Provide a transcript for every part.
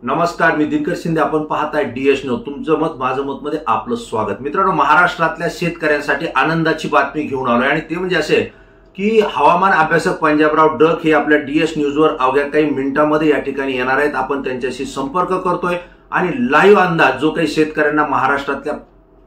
नमस्कार, मी दिनकर शिंदे. आपण पाहताय DS न्यूज. तुमचं मत माझं मत मध्ये आपलं स्वागत. मित्रांनो, महाराष्ट्रातल्या शेतकऱ्यांसाठी आनंदाची बातमी घेऊन आलोय आणि ते म्हणजे असे की हवामान अभ्यासक पंजाबराव डक हे आपल्या DS न्यूजवर अवघ्या काही मिनिटांमध्ये या ठिकाणी येणार आहेत. आपण त्यांच्याशी संपर्क करतोय आणि लाईव्ह अंदाज जो काही शेतकऱ्यांना महाराष्ट्रातल्या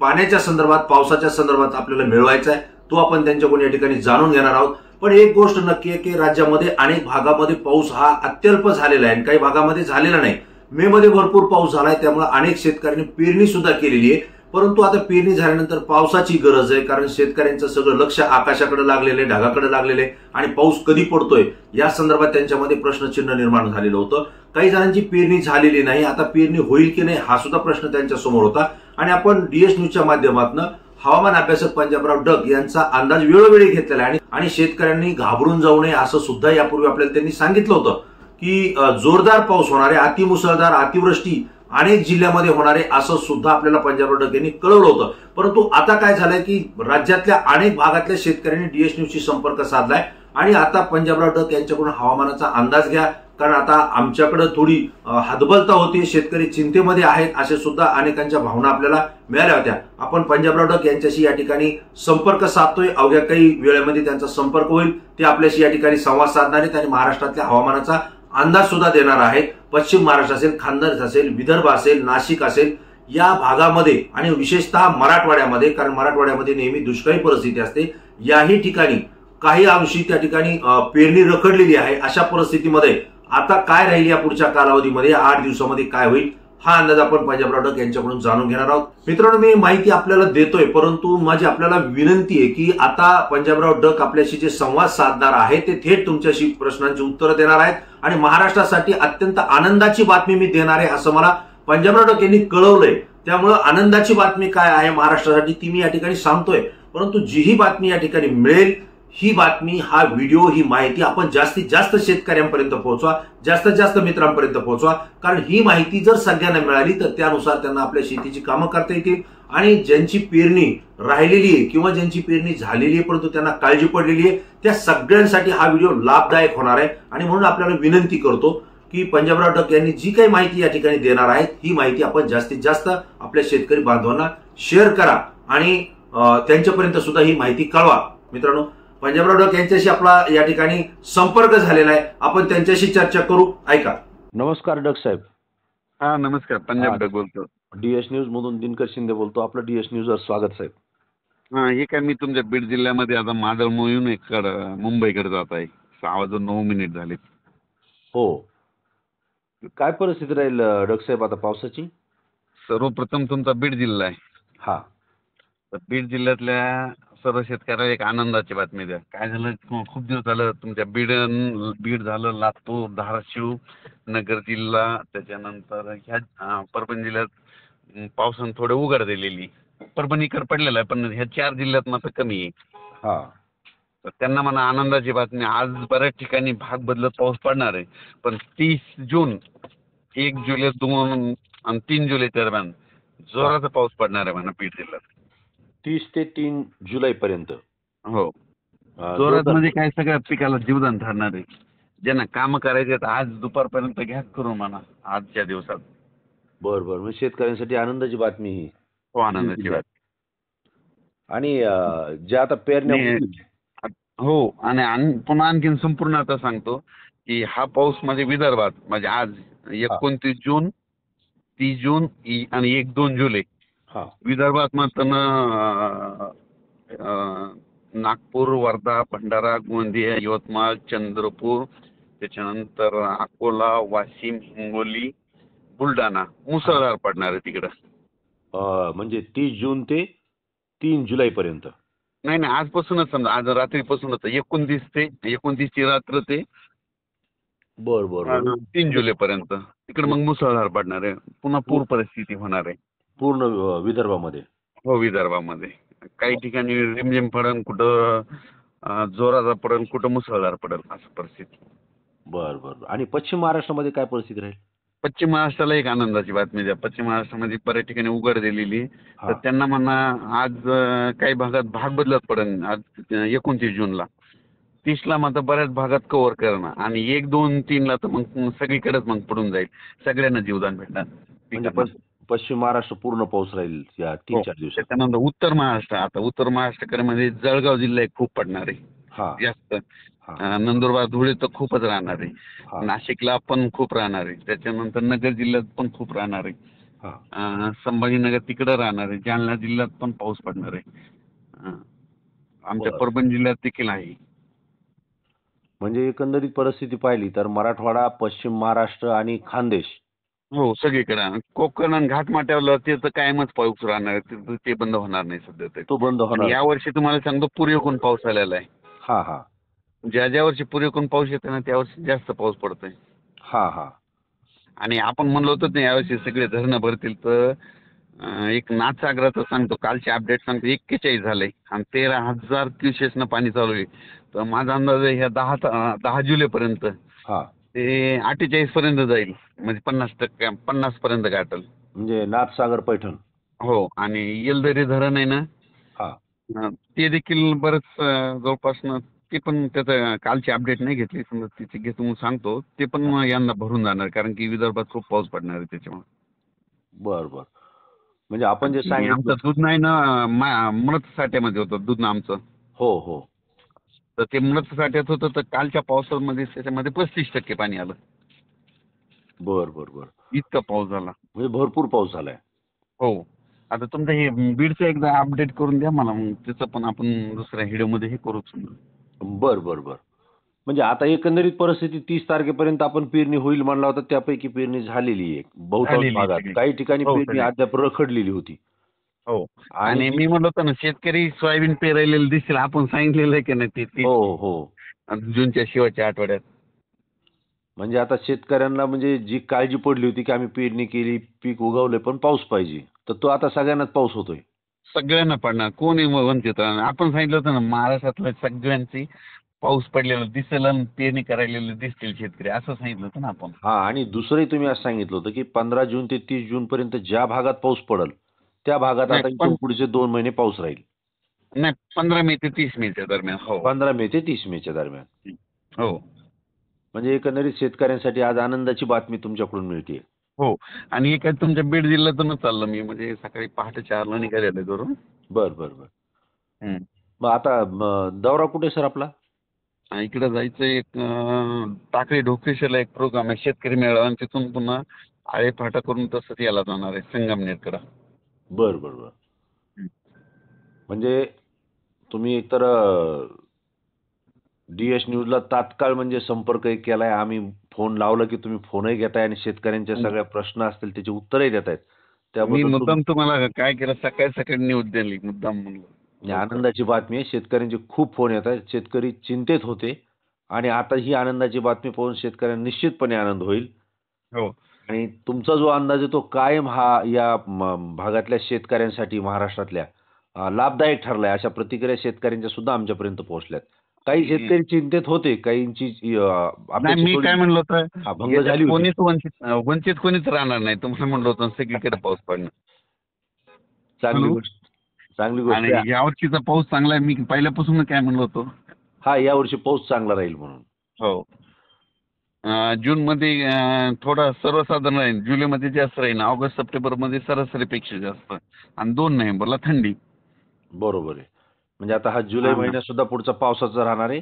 पाण्याच्या संदर्भात, पावसाच्या संदर्भात आपल्याला मिळवायचा आहे तो आपण त्यांच्याकडून या ठिकाणी जाणून घेणार आहोत. पण एक गोष्ट नक्की आहे की राज्यामध्ये अनेक भागामध्ये पाऊस हा अत्यल्प झालेला आहे आणि काही भागामध्ये झालेला नाही. मे मध्ये भरपूर पाऊस झालाय, त्यामुळे अनेक शेतकऱ्यांनी पेरणी सुद्धा केलेली आहे. परंतु आता पेरणी झाल्यानंतर पावसाची गरज आहे, कारण शेतकऱ्यांचं सगळं लक्ष आकाशाकडे लागलेलं आहे, ढगाकडे लागलेलं आहे आणि पाऊस कधी पडतोय या संदर्भात त्यांच्यामध्ये प्रश्नचिन्ह निर्माण झालेलं होतं. काही जणांची पेरणी झालेली नाही, आता पेरणी होईल की नाही हा सुद्धा प्रश्न त्यांच्या समोर होता. आणि आपण DS न्यूजच्या माध्यमातून हवामान अभ्यासक पंजाबराव डक यांचा अंदाज वेळोवेळी घेतलेला आहे आणि शेतकऱ्यांनी घाबरून जाऊ नये असं सुद्धा यापूर्वी आपल्याला त्यांनी सांगितलं होतं की जोरदार पाऊस होणार आहे, अतिमुसळधार अतिवृष्टी अनेक जिल्ह्यामध्ये होणार आहे असं सुद्धा आपल्याला पंजाबराव डक यांनी कळवलं होतं. परंतु आता काय झालंय की राज्यातल्या अनेक भागातल्या शेतकऱ्यांनी DS न्यूजशी संपर्क साधलाय आणि आता पंजाबराव डक यांच्याकडून हवामानाचा अंदाज घ्या, कारण आता आमच्याकडे थोडी हतबलता होती, शेतकरी चिंतेमध्ये आहेत असे सुद्धा अनेकांच्या भावना आपल्याला मिळाल्या होत्या. आपण पंजाबराव डक यांच्याशी या ठिकाणी संपर्क साधतोय. अवघ्या काही वेळेमध्ये त्यांचा संपर्क होईल, ते आपल्याशी या ठिकाणी संवाद साधणार आहेत आणि महाराष्ट्रातल्या हवामानाचा अंदाज सुद्धा देणार आहेत. पश्चिम महाराष्ट्र असेल, खानदेश असेल, विदर्भ असेल, नाशिक असेल या भागामध्ये आणि विशेषतः मराठवाड्यामध्ये, कारण मराठवाड्यामध्ये नेहमी दुष्काळी परिस्थिती असते, याही ठिकाणी काही अंशी त्या ठिकाणी पेरणी रखडलेली आहे. अशा परिस्थितीमध्ये आता काय राहील या पुढच्या कालावधीमध्ये, 8 दिवसामध्ये काय होईल हा अंदाज आपण पंजाबराव डक यांच्याकडून जाणून घेणार आहोत. मित्रांनो, मी माहिती आपल्याला देतोय, परंतु माझी आपल्याला विनंती आहे की आता पंजाबराव डक आपल्याशी जे संवाद साधणार आहे ते थेट तुमच्याशी प्रश्नांची उत्तरं देणार आहेत आणि महाराष्ट्रासाठी अत्यंत आनंदाची बातमी मी देणार आहे असं मला पंजाबराव डक यांनी कळवलंय. त्यामुळे आनंदाची बातमी काय आहे महाराष्ट्रासाठी ती मी या ठिकाणी सांगतोय. परंतु जी ही बातमी या ठिकाणी मिळेल, ही बातमी, हा व्हिडिओ, ही माहिती आपण जास्तीत जास्त शेतकऱ्यांपर्यंत पोहोचवा, जास्तीत जास्त मित्रांपर्यंत पोहोचवा, कारण ही माहिती जर सगळ्यांना मिळाली तर त्यानुसार त्यांना आपल्या शेतीची कामं करता येतील आणि ज्यांची पेरणी राहिलेली आहे किंवा ज्यांची पेरणी झालेली आहे परंतु त्यांना काळजी पडलेली आहे त्या सगळ्यांसाठी हा व्हिडिओ लाभदायक होणार आहे. आणि म्हणून आपल्याला विनंती करतो की पंजाबराव डक यांनी जी काही माहिती या ठिकाणी देणार आहेत ही माहिती आपण जास्तीत जास्त आपल्या शेतकरी बांधवांना शेअर करा आणि त्यांच्यापर्यंत सुद्धा ही माहिती कळवा. मित्रांनो, पंजाबराव डक यांच्याशी आपला या ठिकाणी संपर्क झालेला आहे, आपण त्यांच्याशी चर्चा करू. ऐका. नमस्कार डक साहेब. हा, नमस्कार. पंजाब डक बोलतो. DS न्यूज मधून दिनकर शिंदे बोलतो. आपलं DS न्यूजवर स्वागत साहेब. हा, हे काय, मी तुमच्या बीड जिल्ह्यामध्ये आता मादळ मोहीम मुंबईकडे जात आहे. 6:09 झाले. हो, काय परिस्थिती राहील डक साहेब आता पावसाची? सर्वप्रथम तुमचा बीड जिल्हा आहे. हा, तर बीड जिल्ह्यातल्या सर्व शेतकऱ्याला एक आनंदाची बातमी द्या. काय झालं, खूप दिवस झालं तुमच्या बीड झालं, लातूर, धाराशिव, नगर जिल्हा, त्याच्यानंतर ह्या परभणी जिल्ह्यात पावसानं थोडं उघड दिलेली. परभणीकर पडलेला आहे पण ह्या 4 जिल्ह्यात मात्र कमी आहे. हा, तर त्यांना म्हणा आनंदाची बातमी, आज बऱ्याच ठिकाणी भाग बदलत पाऊस पडणार आहे. पण 30 जून, 1 जुलै, 2 आणि 3 जुलै दरम्यान जोराचा पाऊस पडणार आहे म्हणा बीड जिल्ह्यात. 30 ते 3 जुलै पर्यंत. हो, जोरात म्हणजे काय, सगळ्या पिकाला जीवदान ठरणार आहे. ज्यांना काम करायचे आज दुपारपर्यंत घ्या करून म्हणा आजच्या दिवसात. बरोबर, म्हणजे शेतकऱ्यांसाठी आनंदाची बातमी ही. हो, आनंदाची बातमी. आणि ज्या आता पेरण्या, हो, आणि पुन्हा आणखीन संपूर्ण आता सांगतो की हा पाऊस म्हणजे विदर्भात म्हणजे आज 29 जून, 30 जून आणि 1-2 जुलै विदर्भात मात्र नागपूर, वर्धा, भंडारा, गोंदिया, यवतमाळ, चंद्रपूर, त्याच्यानंतर अकोला, वाशिम, हिंगोली, बुलढाणा मुसळधार पडणार आहे तिकडं. म्हणजे 30 जून ते 3 जुलै पर्यंत. नाही, आजपासूनच समजा, आज रात्रीपासूनच 29 ची रात्र ते बरोबर 3 जुलै पर्यंत तिकडे मग मुसळधार पडणार आहे. पुन्हा पूर परिस्थिती होणार आहे पूर्ण विदर्भामध्ये. हो, विदर्भामध्ये काही ठिकाणी रिमझिम पडेल, कुठं जोराचा पडेल, कुठं मुसळधार पडेल असं परिस्थिती. बरं. आणि पश्चिम महाराष्ट्रामध्ये काय परिस्थिती राहील? पश्चिम महाराष्ट्राला एक आनंदाची बातमी द्या. पश्चिम महाराष्ट्रामध्ये बऱ्याच ठिकाणी उघड दिलेली, तर त्यांना म्हणा आज काही भागात भाग बदलत पडेल. आज 29 जूनला 30ला मात्र बऱ्याच भागात कव्हर करणार आणि 1, 2, 3ला तर मग सगळीकडेच मग पडून जाईल. सगळ्यांना जीवदान भेटणार म्हणजे पिकांना. पश्चिम महाराष्ट्र पूर्ण पाऊस राहील या हो. 3-4 दिवसात. त्याच्यानंतर उत्तर महाराष्ट्र, आता उत्तर महाराष्ट्राकडे जळगाव जिल्हा एक खूप पडणार आहे हा जास्त. हा नंदुरबार, धुळे तर खूपच राहणार आहे. हा नाशिकला पण खूप राहणार आहे. त्याच्यानंतर नगर जिल्ह्यात पण खूप राहणार आहे. हा संभाजीनगर तिकडे राहणार आहे. जालना जिल्ह्यात पण पाऊस पडणार आहे. अं, आमच्या बरं. परभणी जिल्ह्यात देखील आहे. म्हणजे एकंदरीत परिस्थिती पाहिली तर मराठवाडा, पश्चिम महाराष्ट्र आणि खानदेश हो, सगळीकडे. कोकण आणि घाटमाथ्यावर ते तर कायमच पाऊस राहणार आहे. ते बंद होणार नाही सध्या तरी. तो बंद आणि होणार. यावर्षी तुम्हाला सांगतो पूर्वेकडून पाऊस आलेला आहे. हा हा ज्या वर्षी पूर्वेकडून पाऊस येतो ना त्या वर्षी जास्त पाऊस पडतोय. हा हा आणि आपण म्हणलो होतो ना यावर्षी सगळे धरणं भरतील तर एक नाथसागराचं सांगतो, कालचे अपडेट सांगतो 41 झालंय आणि 13,000 क्युसेसनं पाणी चालू आहे. तर माझा अंदाज आहे ह्या 10 जुलैपर्यंत हा ते 48 पर्यंत जाईल. म्हणजे 50 पर्यंत गाठल. म्हणजे नाथसागर पैठण. हो. आणि येलदरी धरण आहे ना, हा ते देखील बरंच जवळपास ते पण त्याचं कालची अपडेट नाही घेतली, समजा तिची घेतो म्हणून सांगतो. ते पण यंदा भरून जाणार कारण की विदर्भात खूप पाऊस पडणार आहे त्याच्यामुळे. बर बर. म्हणजे आपण जे आणि सांगितलं. आमचं दूध नाही ना मृत साठ्यामध्ये होतं दूध ना आमचं. हो हो तर ते मृत साठ्यात होतं तर कालच्या पावसामध्ये त्याच्यामध्ये 35% पाणी आलं. बर बर बर. इतका पाऊस झाला. म्हणजे भरपूर पाऊस झालाय. हो. आता तुमचं हे बीडचं एकदा अपडेट करून द्या मला, मग त्याचं पण आपण दुसऱ्या व्हिडिओमध्ये हे करू. बर बर बर. म्हणजे आता एकंदरीत परिस्थिती 30 तारखेपर्यंत आपण पेरणी होईल म्हणला होता, त्यापैकी पेरणी झालेली आहे बहुतांश झालेली भागात. सगळी. काही ठिकाणी हो, पेरणी सगळी. अद्याप रखडलेली होती. हो. आणि आणि मी म्हणलो होतो ना शेतकरी सोयाबीन पेरायलेलं दिसेल, आपण सांगितलेलं आहे की नाही ते हो हो. जूनच्या शेवटच्या आठवड्यात. म्हणजे आता शेतकऱ्यांना म्हणजे जी काळजी पडली होती की आम्ही पेरणी केली, पीक उगवलंय पण पाऊस पाहिजे, तर तो आता सगळ्यांनाच पाऊस होतोय. सगळ्यांना पडणार, कोणी वंचित राहणार. आपण सांगितलं होतं ना महाराष्ट्रातल्या सगळ्यांची पाऊस पडलेला दिसेल आणि पेरणी करायला दिसतील शेतकरी, असं सांगितलं होतं ना आपण. हा, आणि दुसरंही तुम्ही असं सांगितलं होतं की 15 जून ते 30 जून पर्यंत ज्या भागात पाऊस पडल त्या भागात नाही आता इथून पुढचे 2 महिने पाऊस राहील. नाही 15 मे ते 30 मेच्या दरम्यान. हो 15 मे ते 30 मेच्या दरम्यान. हो म्हणजे एकंदरीत शेतकऱ्यांसाठी आज आनंदाची बातमी तुमच्याकडून मिळते. हो. आणि हे काय तुमच्या बीड जिल्ह्यातूनच चाललं मी, म्हणजे सकाळी पहाटे 4ला निघालेलं घरून. बर बर बर. हम्म. मग आता दौरा कुठे सर आपला? इकडे जायचं एक टाकळी ढोकेश्वरला एक प्रोग्राम आहे शेतकरी मेळावा, आणि तिथून पुन्हा आळे फाटा करून तसंच याला जाणार आहे संगमनेरकडं. बर बर बर. म्हणजे तुम्ही एकतर DS न्यूजला तात्काळ म्हणजे संपर्क केलाय. आम्ही फोन लावला की तुम्ही फोनही घेताय आणि शेतकऱ्यांच्या सगळ्या प्रश्न असतील त्याची उत्तरही देतायत. मी त्याबद्दल मुद्दाम तुम्हाला काय केलं, सकाळी सकाळी न्यूज दिली मुद्दाम म्हणलं. आनंदाची बातमी आहे. शेतकऱ्यांचे खूप फोन येत आहेत. शेतकरी चिंतेत होते आणि आता ही आनंदाची बातमी पाहून शेतकऱ्यांना निश्चितपणे आनंद होईल. हो. आणि तुमचा जो अंदाज आहे तो कायम हा या भागातल्या शेतकऱ्यांसाठी महाराष्ट्रातल्या लाभदायक ठरलाय. अशा प्रतिक्रिया शेतकऱ्यांच्या सुद्धा आमच्यापर्यंत पोहोचल्यात. काही शेतकरी चिंतेत होते, काहींची नाही, अपेक्षा मी थोडी काय म्हणलो होतं, भंग झाली होती. कोणीच वंचित कोणीच राहणार नाही तुम्हाला म्हणलो होतं, सगळीकडे पाऊस पडणार. चांगली हॅलो? गोष्ट, चांगली गोष्ट आणि आहे. यावर्षीचा पाऊस चांगला आहे, मी पहिल्यापासून काय म्हणलो होतो. हा, यावर्षी पाऊस चांगला राहील म्हणून. हो. जूनमध्ये थोडा सर्वसाधारण राहील, जुलैमध्ये जास्त राहील, ऑगस्ट सप्टेंबरमध्ये सरासरीपेक्षा जास्त, आणि 2 नोव्हेंबरला थंडी. बरोबर आहे. म्हणजे आता हा जुलै हा. महिना सुद्धा पुढचा पावसाचा राहणार आहे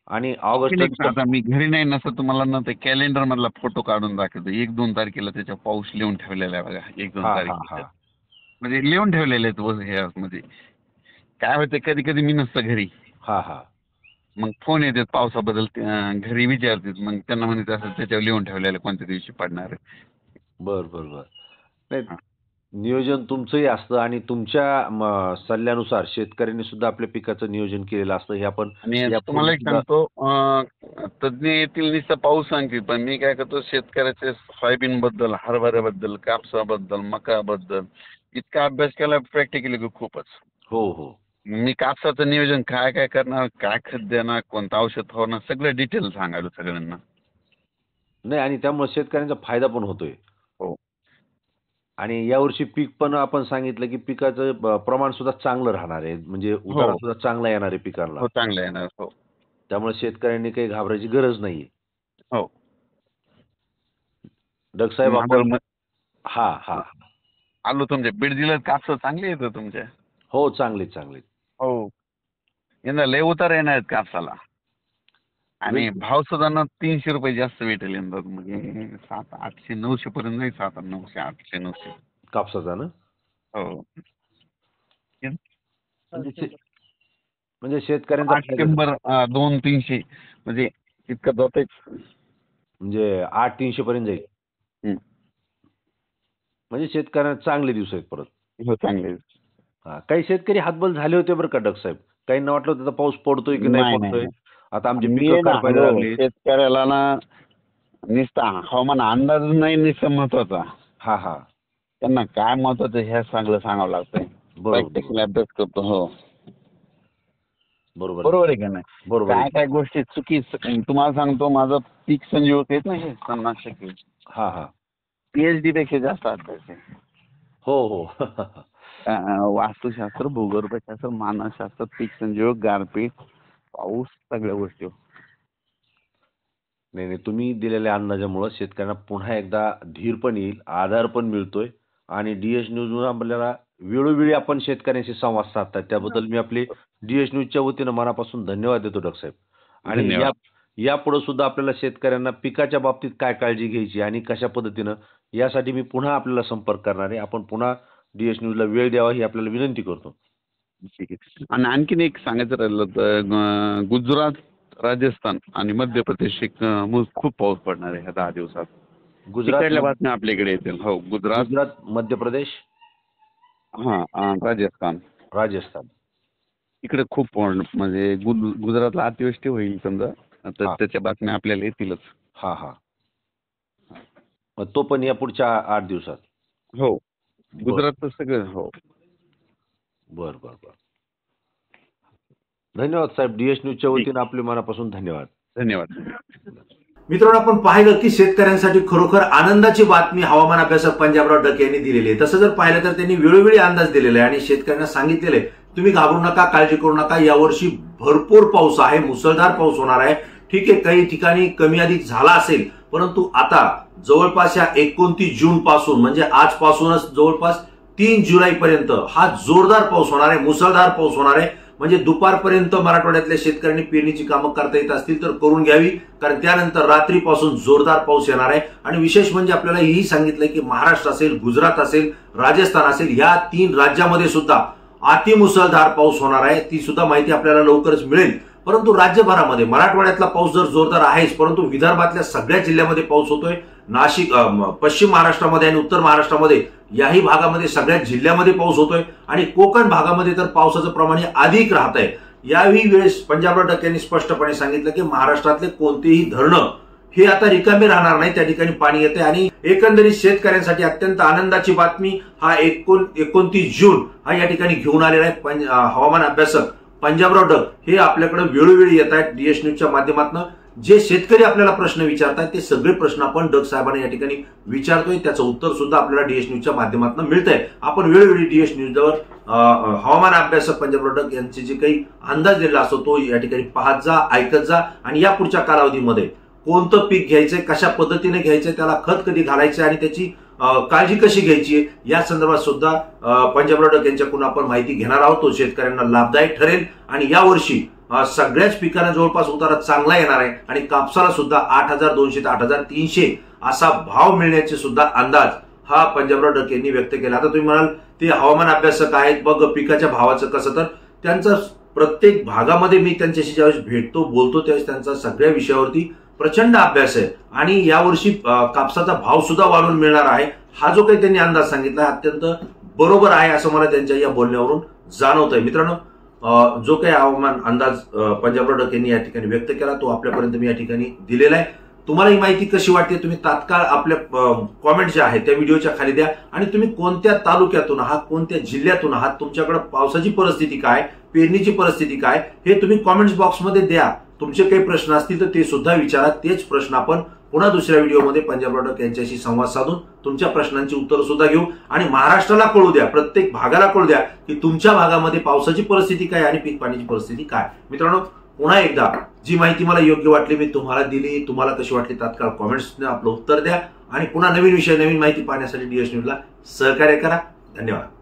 आणि ऑगस्ट आता मी घरी नाही नसतं तुम्हाला ना ते कॅलेंडर मधला फोटो काढून दाखवतो. 1-2 तारखेला त्याच्या पाऊस लिहून ठेवलेला आहे बघा. 1-2 हा हा तारखेला हा. म्हणजे लिहून ठेवलेले आहेत ह्यामध्ये. काय होतं कधी कधी मी नसतं घरी, हा हा. मग फोन येतात पावसाबद्दल, घरी विचारतात, मग त्यांना म्हणत असं त्याच्यावर लिहून ठेवलेलं कोणत्या दिवशी पडणार आहे. बर बर बर. नाही, हा. नियोजन तुमचंही असतं आणि तुमच्या सल्ल्यानुसार शेतकऱ्यांनी सुद्धा आपल्या पिकाचं नियोजन केलेलं असतं. हे आपण आणि यापूर्वी तुम्हाला एक सुद्धा सांगतो, तज्ज्ञ येतील नुसतं पाऊस सांगतील, पण मी काय करतो शेतकऱ्याचे सोयाबीन बद्दल, हरभऱ्याबद्दल, कापसाबद्दल, मकाबद्दल इतका अभ्यास केला प्रॅक्टिकली की खूपच. हो हो. मी कापसाचं नियोजन काय काय करणार, काय खत देणार, कोणतं औषध फवारणार, सगळं डिटेल सांगायला सगळ्यांना. नाही, आणि त्यामुळे शेतकऱ्यांचा फायदा पण होतोय. हो आणि यावर्षी पीक पण आपण सांगितलं की पिकाचं प्रमाण सुद्धा चांगलं राहणार आहे. म्हणजे उतारा हो सुद्धा चांगला येणार आहे पिकांना. हो, चांगलं येणार. हो. त्यामुळे शेतकऱ्यांनी काही घाबरायची गरज नाहीये. हो. डगसाहेब आपण हा हा आलो तुमच्या बीड जिल्ह्यात कापसा चांगली येतं तुमच्या. हो, चांगले चांगले. हो. यंदा लय उतार येणार आहेत कापसाला आणि भाव सुद्धा ना 300 रुपये जास्त भेटेल यंदा. म्हणजे 700-800-900 पर्यंत नाही, 700-900, 800-900 कापसाचा ना. हो. म्हणजे शेतकऱ्यांचा 200-300 म्हणजे इतकं जात. म्हणजे 800-300 पर्यंत जाईल. म्हणजे शेतकऱ्यांना चांगले दिवस आहेत परत. हो, चांगले. काही शेतकरी हातबल झाले होते बरं का डगसाहेब. काहींना वाटलं होतं पाऊस पडतोय की नाही पडतोय. आता आमची पिकं करपायला लागली. शेतकऱ्याला ना नुसता हवामान अंदाज नाही नुसता महत्वाचा. हा हा त्यांना काय महत्वाचं हे सगळं सांगावं लागतंय. प्रॅक्टिकल अभ्यास करतो. हो, बरोबर आहे का नाही. बरोबर. काय काय गोष्टी चुकी तुम्हाला सांगतो. माझं पीक संजीवक आहेत ना हे तणनाशक. हा हा PhD पेक्षा जास्त अभ्यास आहे. हो हो वास्तुशास्त्र, भूगर्भशास्त्र, मानसशास्त्र, पीक संजीवक, गारपीट, पाऊस, सगळ्या गोष्टी. नाही, तुम्ही दिलेल्या अंदाजामुळे शेतकऱ्यांना पुन्हा एकदा धीर पण येईल, आधार पण मिळतोय आणि DS न्यूजवर आपल्याला वेळोवेळी आपण शेतकऱ्यांशी संवाद साधतात. त्याबद्दल मी आपले DS न्यूजच्या वतीनं मनापासून धन्यवाद देतो डॉक्टर साहेब. आणि यापुढे सुद्धा आपल्याला शेतकऱ्यांना पिकाच्या बाबतीत काय काळजी घ्यायची आणि कशा पद्धतीनं, यासाठी मी पुन्हा आपल्याला संपर्क करणार आहे. आपण पुन्हा DS न्यूजला वेळ द्यावा ही आपल्याला विनंती करतो. ठीक आहे. आणि आणखीन एक सांगायचं राहिलं तर गुजरात, राजस्थान आणि मध्य प्रदेश खूप पाऊस पडणार आहे ह्या 10 दिवसात. गुजरातल्या बातम्या आपल्याकडे येतील. हो, गुजरात, मध्य प्रदेश, राजस्थान इकडे खूप म्हणजे गुजरातला अतिवृष्टी होईल समजा, तर त्याच्या बातम्या आपल्याला येतीलच. हा हा तो पण या पुढच्या 8 दिवसात. हो, गुजरातचं सगळं. हो, बर. धन्यवाद साहेब. DS न्यूजच्या वतीनं आपले मनापासून धन्यवाद. मित्रांनो, आपण पाहिलं की शेतकऱ्यांसाठी खरोखर आनंदाची बातमी हवामान अभ्यासक पंजाबराव डक यांनी दिलेली आहे. तसं जर पाहिलं तर त्यांनी वेळोवेळी अंदाज दिलेला आहे आणि शेतकऱ्यांना सांगितलेलं आहे तुम्ही घाबरू नका, काळजी करू नका. यावर्षी भरपूर पाऊस आहे, मुसळधार पाऊस होणार आहे. ठीक आहे, काही ठिकाणी कमी अधिक झाला असेल, परंतु आता जवळपास या 29 जून पासून म्हणजे आजपासूनच जवळपास 3 जुलैपर्यंत हा जोरदार पाऊस होणार आहे, मुसळधार पाऊस होणार आहे. म्हणजे दुपारपर्यंत मराठवाड्यातल्या शेतकऱ्यांनी पेरणीची कामं करता येत असतील तर करून घ्यावी, कारण त्यानंतर रात्रीपासून जोरदार पाऊस येणार आहे. आणि विशेष म्हणजे आपल्याला हेही सांगितलंय की महाराष्ट्र असेल, गुजरात असेल, राजस्थान असेल, या 3 राज्यामध्ये सुद्धा अतिमुसळधार पाऊस होणार आहे. ती सुद्धा माहिती आपल्याला लवकरच मिळेल. परंतु राज्यभरामध्ये मराठवाड्यातला पाऊस जर जोरदार आहेच, परंतु विदर्भातल्या सगळ्या जिल्ह्यामध्ये पाऊस होतोय. नाशिक, पश्चिम महाराष्ट्रामध्ये आणि उत्तर महाराष्ट्रामध्ये याही भागामध्ये सगळ्या जिल्ह्यामध्ये पाऊस होतोय आणि कोकण भागामध्ये तर पावसाचं प्रमाण अधिक राहत आहे. याही वेळेस पंजाबराव डक यांनी स्पष्टपणे सांगितलं की महाराष्ट्रातले कोणतेही धरणं हे आता रिकामी राहणार नाही, त्या ठिकाणी पाणी येते. आणि एकंदरीत शेतकऱ्यांसाठी अत्यंत आनंदाची बातमी हा 29 जून हा या ठिकाणी घेऊन आलेला आहे. हवामान अभ्यासक पंजाबराव डक हे आपल्याकडे वेळोवेळी येत आहेत DS न्यूजच्या माध्यमातून. जे शेतकरी आपल्याला प्रश्न विचारतात ते सगळे प्रश्न आपण डक साहेबांना या ठिकाणी विचारतोय, त्याचं उत्तर सुद्धा आपल्याला DS न्यूजच्या माध्यमातून मिळतंय. आपण वेळोवेळी DS न्यूजवर हवामान अभ्यासक पंजाबराव डक यांचे जे काही अंदाज दिलेला असतो तो या ठिकाणी पाहत जा, ऐकत जा. आणि या पुढच्या कालावधीमध्ये कोणतं पीक घ्यायचंय, कशा पद्धतीने घ्यायचंय, त्याला खत कधी घालायचं आणि त्याची काळजी कशी घ्यायची या संदर्भात सुद्धा पंजाबराव डक यांच्याकडून आपण माहिती घेणार आहोत. तो शेतकऱ्यांना लाभदायक ठरेल आणि यावर्षी सगळ्याच पिकांना जवळपास उतारा चांगला येणार आहे आणि कापसाला सुद्धा 8,200 ते 8,300 असा भाव मिळण्याचे सुद्धा अंदाज हा पंजाबराव डक यांनी व्यक्त केला. आता तुम्ही म्हणाल ते हवामान अभ्यासक आहेत, बघ पिकाच्या भावाचं कसं, तर त्यांचा प्रत्येक भागामध्ये मी त्यांच्याशी ज्यावेळेस भेटतो, बोलतो, त्यावेळेस त्यांचा सगळ्या विषयावरती प्रचंड अभ्यास आहे आणि यावर्षी कापसाचा भाव सुद्धा वाढून मिळणार आहे. हा जो काही त्यांनी अंदाज सांगितला अत्यंत बरोबर आहे असं मला त्यांच्या या बोलण्यावरून जाणवत आहे. मित्रांनो, जो काही हवामान अंदाज पंजाबराव डक यांनी या ठिकाणी व्यक्त केला तो आपल्यापर्यंत मी या ठिकाणी दिलेला आहे. तुम्हाला ही माहिती कशी वाटते तुम्ही तात्काळ आपल्या कॉमेंट ज्या आहेत त्या व्हिडिओच्या खाली द्या. आणि तुम्ही कोणत्या तालुक्यातून आहात, कोणत्या जिल्ह्यातून आहात, तुमच्याकडे पावसाची परिस्थिती काय, पेरणीची परिस्थिती काय, हे तुम्ही कॉमेंट्स बॉक्समध्ये द्या. तुमचे काही प्रश्न असतील तर ते सुद्धा विचारा. तेच प्रश्न आपण पुन्हा दुसऱ्या व्हिडिओमध्ये पंजाबराव डक यांच्याशी संवाद साधून तुमच्या प्रश्नांची उत्तरं सुद्धा घेऊ आणि महाराष्ट्राला कळू द्या, प्रत्येक भागाला कळू द्या की तुमच्या भागामध्ये पावसाची परिस्थिती काय आणि पीक पाण्याची परिस्थिती काय. मित्रांनो, पुन्हा एकदा जी माहिती मला योग्य वाटली मी तुम्हाला दिली. तुम्हाला कशी वाटली तात्काळ कॉमेंट्सने आपलं उत्तर द्या आणि पुन्हा नवीन विषय नवीन माहिती पाहण्यासाठी DS न्यूजला सहकार्य करा. धन्यवाद.